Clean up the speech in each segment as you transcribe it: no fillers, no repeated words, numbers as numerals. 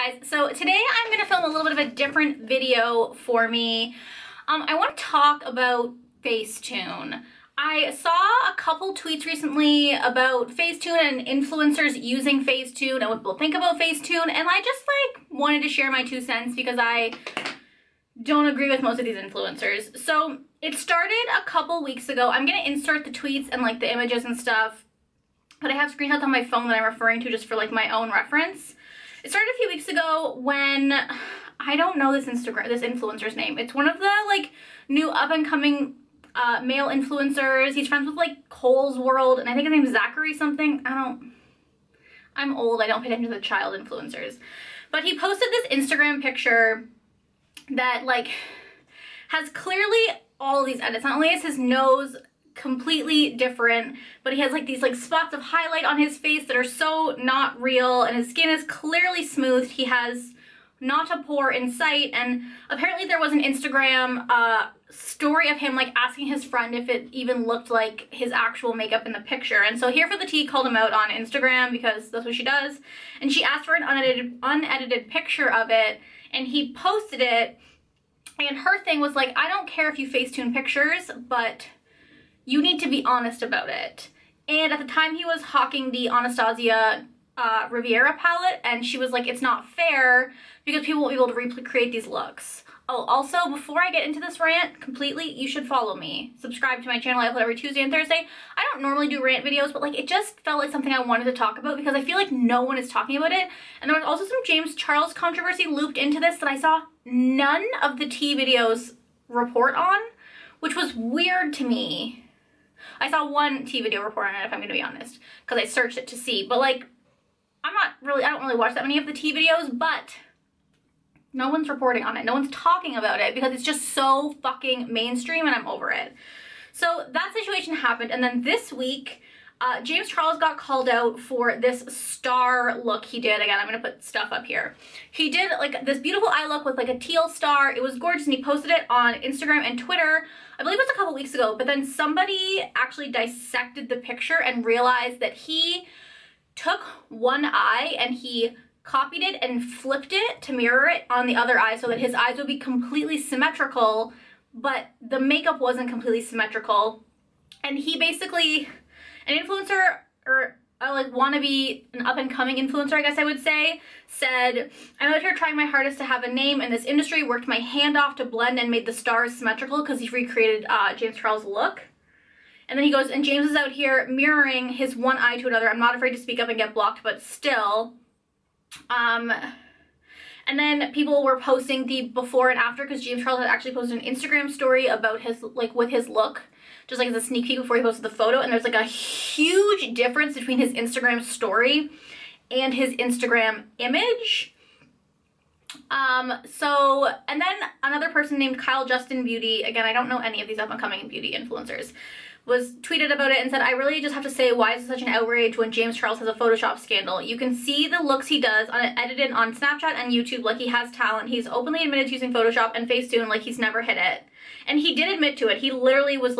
guys, so today I'm going to film a little bit of a different video for me. I want to talk about Facetune. I saw a couple tweets recently about Facetune and influencers using Facetune and what people think about Facetune, and I just wanted to share my 2 cents because I don't agree with most of these influencers. So it started a couple weeks ago. I'm going to insert the tweets and the images and stuff, but I have screenshots on my phone that I'm referring to just for my own reference. It started a few weeks ago when, I don't know this influencer's name. It's one of the new up and coming male influencers. He's friends with Cole's World, and I think his name's Zachary something. I'm old, I don't pay attention to the child influencers. But he posted this Instagram picture that has clearly all these edits. Not only is his nose completely different, but he has these spots of highlight on his face that are so not real, and his skin is clearly smoothed. He has not a pore in sight, and apparently there was an Instagram story of him asking his friend if it even looked like his actual makeup in the picture. And so Here for the Tea called him out on Instagram because that's what she does, and she asked for an unedited picture of it, and he posted it, and her thing was I don't care if you Facetune pictures, but you need to be honest about it. And at the time he was hawking the Anastasia Riviera palette, and she was like, it's not fair because people won't be able to recreate these looks. Oh, also, before I get into this rant completely, you should follow me. Subscribe to my channel. I upload every Tuesday and Thursday. I don't normally do rant videos, but it just felt like something I wanted to talk about because I feel like no one is talking about it. And there was also some James Charles controversy looped into this that I saw none of the tea videos report on, which was weird to me. I saw one tea video report on it, if I'm gonna be honest, because I searched it to see, but I don't really watch that many of the tea videos, but no one's reporting on it. No one's talking about it because it's just so fucking mainstream and I'm over it. So that situation happened, and then this week, James Charles got called out for this star look he did. Again, I'm gonna put stuff up here. He did this beautiful eye look with a teal star. It was gorgeous, and he posted it on Instagram and Twitter. I believe it was a couple weeks ago, but then somebody actually dissected the picture and realized that he took one eye and he copied it and flipped it to mirror it on the other eye so that his eyes would be completely symmetrical, but the makeup wasn't completely symmetrical. And he basically, an influencer, or wannabe, an up-and-coming influencer, I guess I would say, said, I'm out here trying my hardest to have a name in this industry, worked my hand off to blend and made the stars symmetrical because he recreated James Charles' look. And then he goes, and James is out here mirroring his one eye to another. I'm not afraid to speak up and get blocked, but still. And then people were posting the before and after because James Charles had actually posted an Instagram story about his, with his look, just as a sneak peek before he posted the photo, and there's a huge difference between his Instagram story and his Instagram image. And then another person named Kyle Justin Beauty, again, I don't know any of these up-and-coming beauty influencers, was tweeted about it and said, I really just have to say, why is it such an outrage when James Charles has a Photoshop scandal? You can see the looks he does edited on Snapchat and YouTube he has talent. He's openly admitted to using Photoshop and Facetune he's never hit it. And he did admit to it. He literally was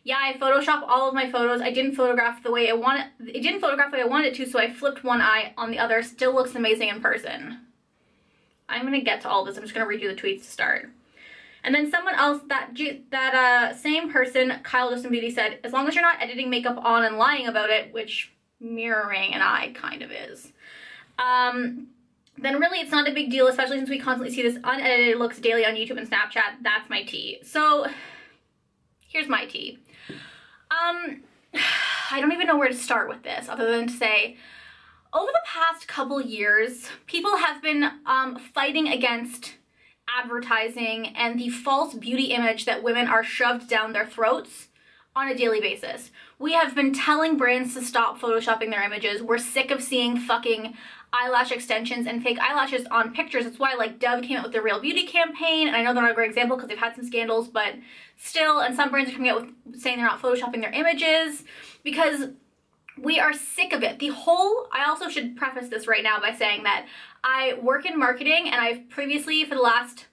yeah, I Photoshop all of my photos. I didn't photograph the way I wanted it to, so I flipped one eye on the other. Still looks amazing in person. I'm gonna get to all this. I'm just gonna read you the tweets to start. And then someone else, that same person, Kyle Justin Beauty, said, as long as you're not editing makeup on and lying about it, which mirroring an eye kind of is, then really it's not a big deal, especially since we constantly see this unedited looks daily on YouTube and Snapchat. That's my tea. So here's my tea. I don't even know where to start with this other than to say, over the past couple years, people have been fighting against advertising and the false beauty image that women are shoved down their throats on a daily basis. We have been telling brands to stop photoshopping their images. We're sick of seeing fucking eyelash extensions and fake eyelashes on pictures. That's why Dove came out with the Real Beauty campaign, and I know they're not a great example because they've had some scandals, but still, and some brands are coming out with saying they're not photoshopping their images because we are sick of it. I also should preface this right now by saying that I work in marketing, and I've previously, for the last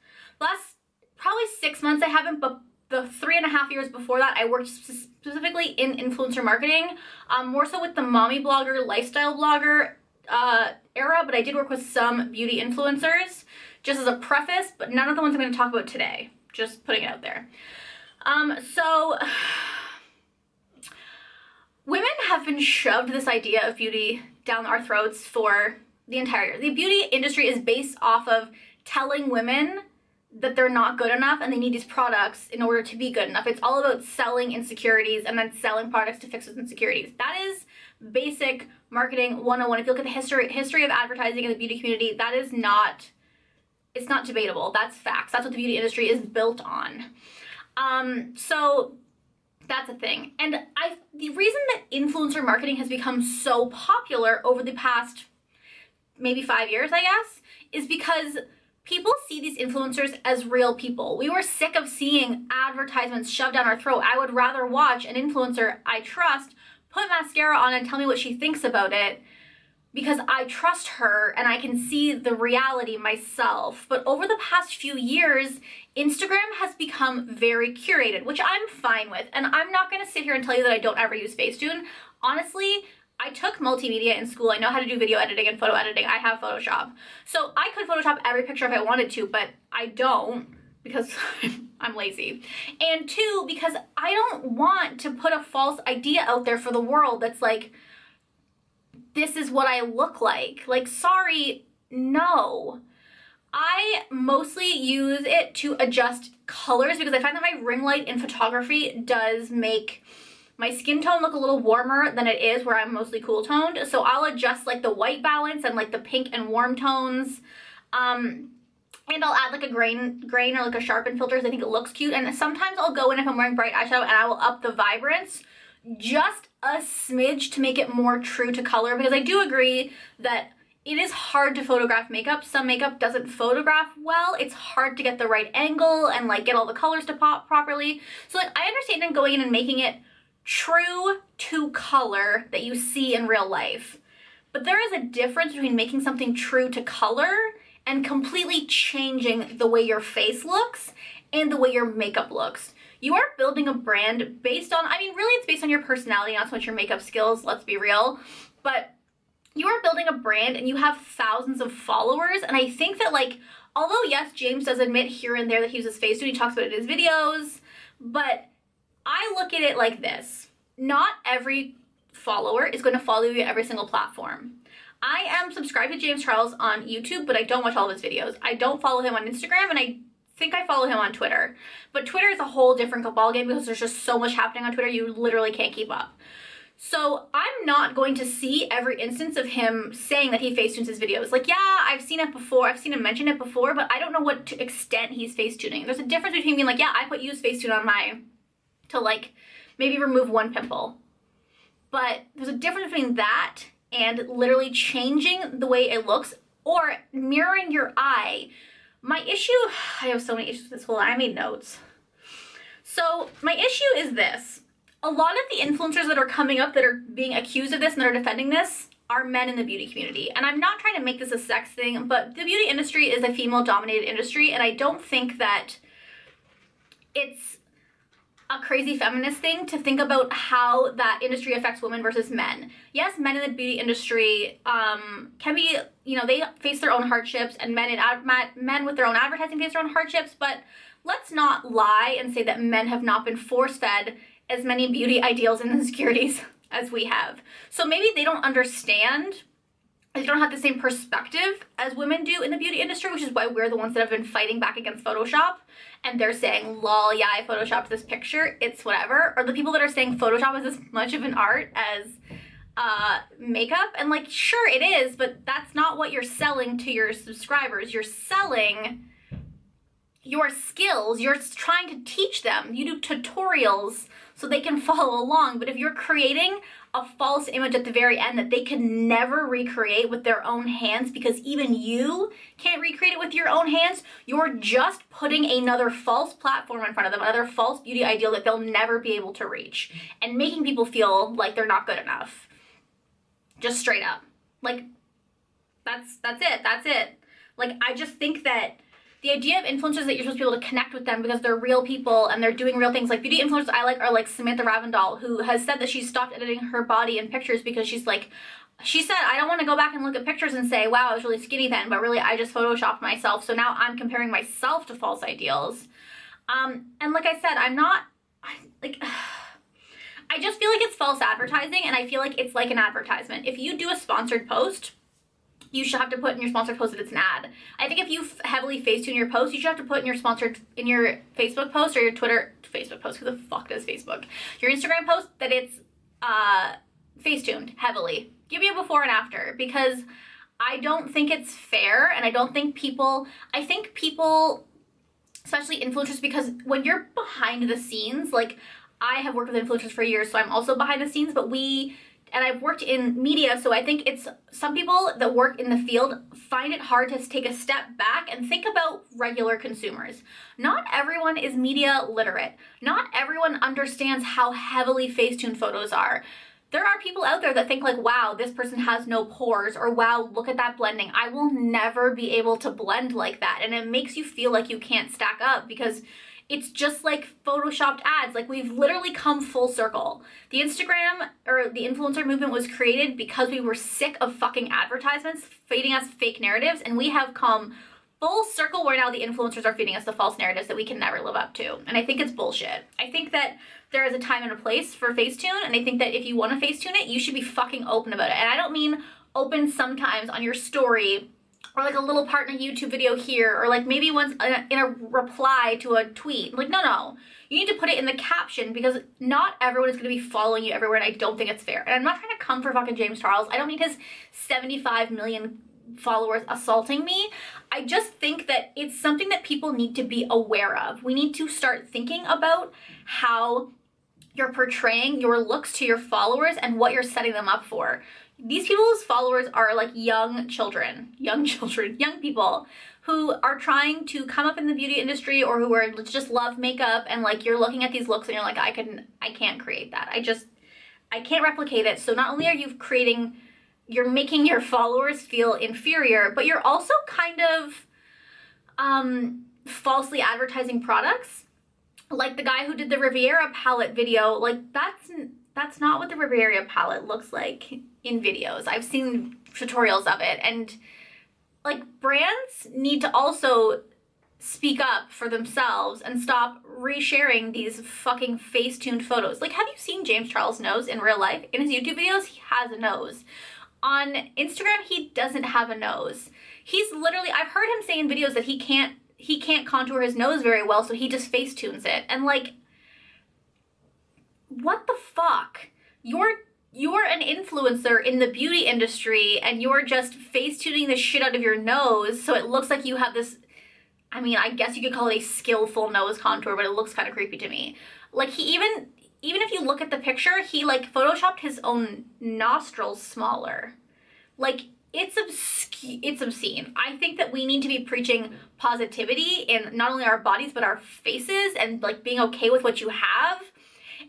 probably 6 months I haven't, but the 3.5 years before that, I worked specifically in influencer marketing, more so with the mommy blogger, lifestyle blogger era, but I did work with some beauty influencers, just as a preface, but none of the ones I'm going to talk about today. Just putting it out there. So women have been shoved this idea of beauty down our throats for the entire year. The beauty industry is based off of telling women that they're not good enough and they need these products in order to be good enough. It's all about selling insecurities and then selling products to fix those insecurities. That is basic marketing 101. If you look at the history of advertising in the beauty community, that is not, it's not debatable. That's facts. That's what the beauty industry is built on. So that's a thing. And the reason that influencer marketing has become so popular over the past maybe 5 years, I guess, is because people see these influencers as real people. We were sick of seeing advertisements shoved down our throat. I would rather watch an influencer I trust put mascara on and tell me what she thinks about it because I trust her and I can see the reality myself. But over the past few years, Instagram has become very curated, which I'm fine with. And I'm not going to sit here and tell you that I don't ever use Facetune. Honestly, I took multimedia in school. I know how to do video editing and photo editing. I have Photoshop. So I could Photoshop every picture if I wanted to, but I don't because I'm lazy. And two, because I don't want to put a false idea out there for the world that's like, this is what I look like. Like, sorry, no. I mostly use it to adjust colors because I find that my ring light in photography does make my skin tone look a little warmer than it is where I'm mostly cool toned. So I'll adjust like the white balance and like the pink and warm tones. And I'll add like a grain or like a sharpen filter because I think it looks cute. And sometimes I'll go in if I'm wearing bright eyeshadow and I will up the vibrance just a smidge to make it more true to color, because I do agree that it is hard to photograph makeup. Some makeup doesn't photograph well. It's hard to get the right angle and like get all the colors to pop properly. So like I understand in going in and making it true to color that you see in real life. But there is a difference between making something true to color and completely changing the way your face looks and the way your makeup looks. You are building a brand based on, I mean, really it's based on your personality, not so much your makeup skills, let's be real. But you are building a brand and you have thousands of followers. And I think that like, although yes, James does admit here and there that he uses Facetune, he talks about it in his videos, but I look at it like this. Not every follower is going to follow you at every single platform. I am subscribed to James Charles on YouTube, but I don't watch all of his videos. I don't follow him on Instagram, and I think I follow him on Twitter. But Twitter is a whole different ballgame because there's just so much happening on Twitter, you literally can't keep up. So I'm not going to see every instance of him saying that he Facetunes his videos. Like, yeah, I've seen it before, I've seen him mention it before, but I don't know what to extent he's Facetuning. There's a difference between being like, yeah, I put use Facetune on mine to like maybe remove one pimple. But there's a difference between that and literally changing the way it looks or mirroring your eye. My issue, I have so many issues with this whole, I made notes. So my issue is this. A lot of the influencers that are coming up that are being accused of this and that are defending this are men in the beauty community. And I'm not trying to make this a sex thing, but the beauty industry is a female-dominated industry, and I don't think that it's a crazy feminist thing to think about how that industry affects women versus men. Yes, men in the beauty industry can be, you know, they face their own hardships, and men with their own advertising face their own hardships, but let's not lie and say that men have not been force-fed as many beauty ideals and insecurities as we have. So maybe they don't understand, they don't have the same perspective as women do in the beauty industry, which is why we're the ones that have been fighting back against Photoshop. And they're saying, lol, yeah, I photoshopped this picture, it's whatever. Or the people that are saying Photoshop is as much of an art as makeup. And like, sure it is, but that's not what you're selling to your subscribers. You're selling your skills. You're trying to teach them. You do tutorials so they can follow along. But if you're creating a false image at the very end that they can never recreate with their own hands, because even you can't recreate it with your own hands, you're just putting another false platform in front of them, another false beauty ideal that they'll never be able to reach, and making people feel like they're not good enough. Just straight up. Like, that's it. Like, I just think that the idea of influencers that you're supposed to be able to connect with them because they're real people and they're doing real things. Like beauty influencers I like are like Samantha Ravndal, who has said that she stopped editing her body in pictures because she's like, she said, I don't want to go back and look at pictures and say, wow, I was really skinny then, but really I just photoshopped myself. So now I'm comparing myself to false ideals. And like I said, I just feel like it's false advertising, and I feel like it's like an advertisement. If you do a sponsored post, you should have to put in your sponsored post that it's an ad. I think if you heavily Facetune your post, you should have to put in your Facebook post or your Facebook post, who the fuck does Facebook? Your Instagram post, that it's Facetuned heavily. Give me a before and after, because I don't think it's fair, and I think people, especially influencers, because when you're behind the scenes, like, I have worked with influencers for years, so I'm also behind the scenes, and I've worked in media, so I think it's, some people that work in the field find it hard to take a step back and think about regular consumers. Not everyone is media literate. Not everyone understands how heavily Facetune photos are. There are people out there that think like, wow, this person has no pores, or wow, look at that blending. I will never be able to blend like that. And it makes you feel like you can't stack up, because it's just like photoshopped ads. Like, we've literally come full circle. The Instagram or the influencer movement was created because we were sick of fucking advertisements feeding us fake narratives, and we have come full circle where now the influencers are feeding us the false narratives that we can never live up to. And I think it's bullshit. I think that there is a time and a place for Facetune, and I think that if you want to Facetune it, you should be fucking open about it. And I don't mean open sometimes on your story, or like a little part in a YouTube video here, or like maybe once in a reply to a tweet. Like, no. You need to put it in the caption, because not everyone is going to be following you everywhere, and I don't think it's fair. And I'm not trying to come for fucking James Charles. I don't need his 75 million followers assaulting me. I just think that it's something that people need to be aware of. We need to start thinking about how you're portraying your looks to your followers and what you're setting them up for. These people's followers are like young people who are trying to come up in the beauty industry, or who are just love makeup, and like, you're looking at these looks and you're like, I can't create that. I can't replicate it. So not only are you're making your followers feel inferior, but you're also kind of falsely advertising products. Like the guy who did the Riviera palette video, like that's not what the Riviera palette looks like in videos. I've seen tutorials of it, and like, brands need to also speak up for themselves and stop resharing these fucking Facetuned photos. Like, have you seen James Charles' nose in real life? In his YouTube videos, he has a nose. On Instagram, he doesn't have a nose. He's literally, I've heard him say in videos that he can't contour his nose very well, so he just Facetunes it. And like, what the fuck? You're an influencer in the beauty industry, and you're just Facetuning the shit out of your nose so it looks like you have this, I mean, I guess you could call it a skillful nose contour, but it looks kind of creepy to me. Like, he even if you look at the picture, he like photoshopped his own nostrils smaller. Like, it's obscene. I think that we need to be preaching positivity in not only our bodies, but our faces, and like being okay with what you have.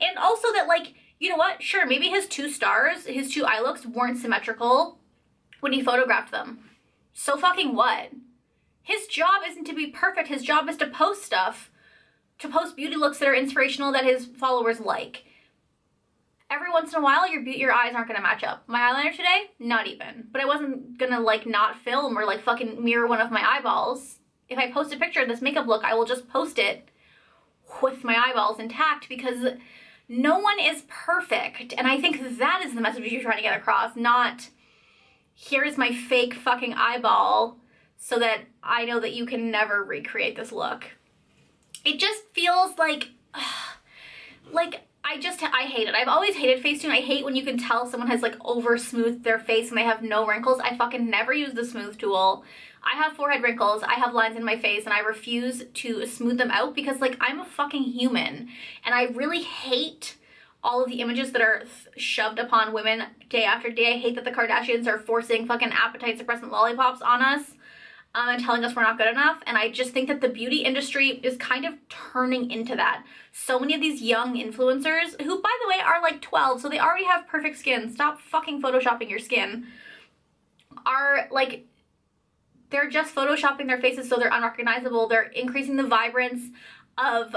And also that, like, you know what? Sure, maybe his two eye looks weren't symmetrical when he photographed them. So fucking what? His job isn't to be perfect. His job is to post stuff, to post beauty looks that are inspirational, that his followers like. Every once in a while, your eyes aren't gonna match up. My eyeliner today, not even. But I wasn't gonna like not film or like fucking mirror one of my eyeballs. If I post a picture of this makeup look, I will just post it with my eyeballs intact, because no one is perfect. And I think that is the message you're trying to get across, not here's my fake fucking eyeball so that I know that you can never recreate this look. It just feels like I hate it. I've always hated Facetune. I hate when you can tell someone has like over smoothed their face and they have no wrinkles. I fucking never use the smooth tool. I have forehead wrinkles, I have lines in my face, and I refuse to smooth them out, because like, I'm a fucking human, and I really hate all of the images that are shoved upon women day after day. I hate that the Kardashians are forcing fucking appetite suppressant lollipops on us and telling us we're not good enough. And I just think that the beauty industry is kind of turning into that. So many of these young influencers, who by the way are like 12, so they already have perfect skin, stop fucking photoshopping your skin, are like, they're just photoshopping their faces so they're unrecognizable. They're increasing the vibrance of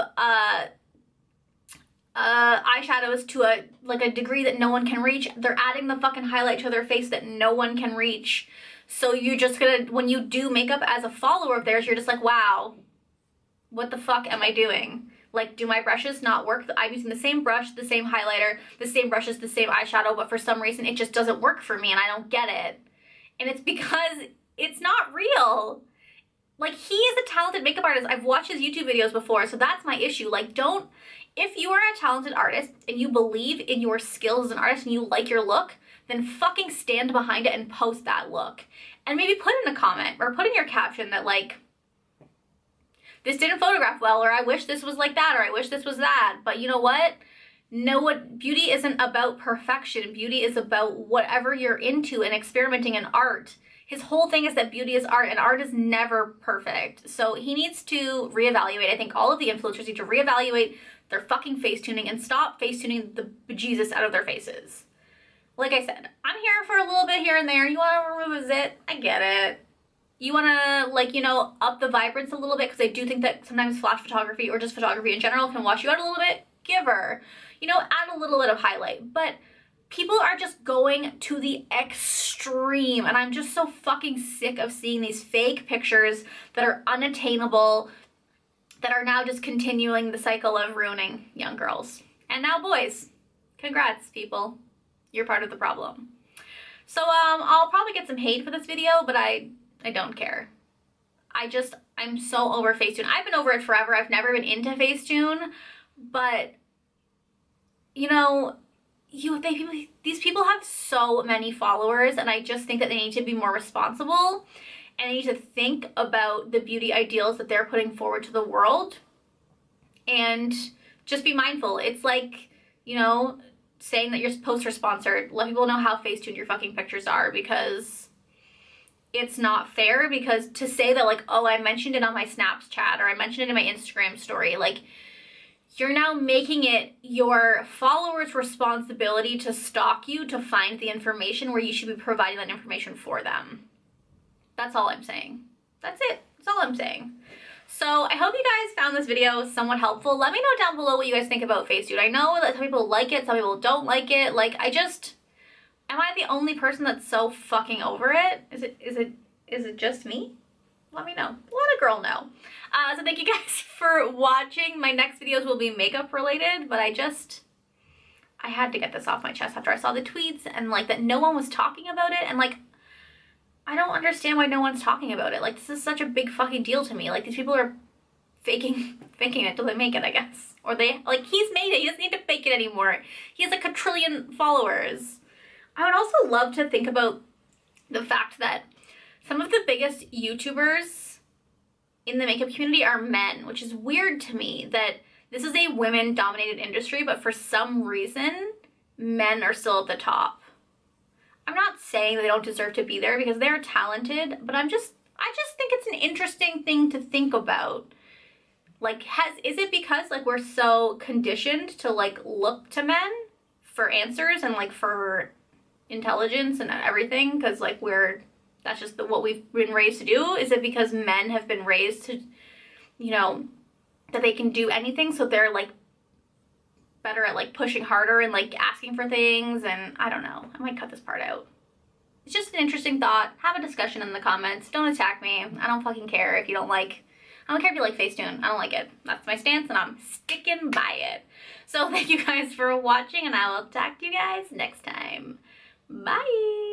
eyeshadows to a degree that no one can reach. They're adding the fucking highlight to their face that no one can reach. So you're just gonna, when you do makeup as a follower of theirs, you're just like, wow, what the fuck am I doing? Like, do my brushes not work? I'm using the same brush, the same highlighter, the same brushes, the same eyeshadow, but for some reason it just doesn't work for me and I don't get it. And it's because it's not real. Like, he is a talented makeup artist. I've watched his YouTube videos before, so that's my issue. Like, don't, if you are a talented artist and you believe in your skills as an artist and you like your look, then fucking stand behind it and post that look. And maybe put in a comment or put in your caption that, like, this didn't photograph well, or I wish this was like that, or I wish this was that. But you know what? Beauty isn't about perfection. Beauty is about whatever you're into and experimenting in art. His whole thing is that beauty is art, and art is never perfect. So he needs to reevaluate. I think all of the influencers need to reevaluate their fucking face tuning and stop face tuning the bejesus out of their faces. Like I said, I'm here for a little bit here and there. You want to remove a zit? I get it. You want to, like, you know, up the vibrance a little bit, because I do think that sometimes flash photography or just photography in general can wash you out a little bit. Give her. You know, add a little bit of highlight. But people are just going to the extreme, and I'm just so fucking sick of seeing these fake pictures that are unattainable, that are now just continuing the cycle of ruining young girls. And now boys. Congrats, people. You're part of the problem. So, I'll probably get some hate for this video, but I don't care. I'm so over Facetune. I've been over it forever. I've never been into Facetune, but, you know, these people have so many followers, and I just think that they need to be more responsible, and they need to think about the beauty ideals that they're putting forward to the world, and just be mindful. It's like, you know, saying that your posts are sponsored. Let people know how Facetune your fucking pictures are, because it's not fair. Because to say that, like, oh, I mentioned it on my Snapchat, or I mentioned it in my Instagram story, like, you're now making it your followers' responsibility to stalk you to find the information where you should be providing that information for them. That's all I'm saying. That's it. That's all I'm saying. So I hope you guys found this video somewhat helpful. Let me know down below what you guys think about Facetune. I know that some people like it, some people don't like it. Like, am I the only person that's so fucking over it? Is it just me? Let me know. Let a girl know. So thank you guys for watching. My next videos will be makeup related, but I had to get this off my chest after I saw the tweets and, like, that no one was talking about it, and, like, I don't understand why no one's talking about it. Like, this is such a big fucking deal to me. Like, these people are faking it till they make it, I guess. Or like, he's made it. He doesn't need to fake it anymore. He has like a trillion followers. I would also love to think about the fact that some of the biggest YouTubers in the makeup community are men, which is weird to me that this is a women-dominated industry, but for some reason, men are still at the top. I'm not saying that they don't deserve to be there, because they're talented, but I just think it's an interesting thing to think about. Like, is it because, like, we're so conditioned to, like, look to men for answers and, like, for intelligence and everything? Because, like, that's just what we've been raised to do? Is it because men have been raised to, you know, that they can do anything, so they're, like, better at, like, pushing harder and, like, asking for things? And I don't know. I might cut this part out. It's just an interesting thought. Have a discussion in the comments. Don't attack me. I don't fucking care if you don't like... I don't care if you like Facetune. I don't like it. That's my stance, and I'm sticking by it. So thank you guys for watching, and I will talk to you guys next time. Bye!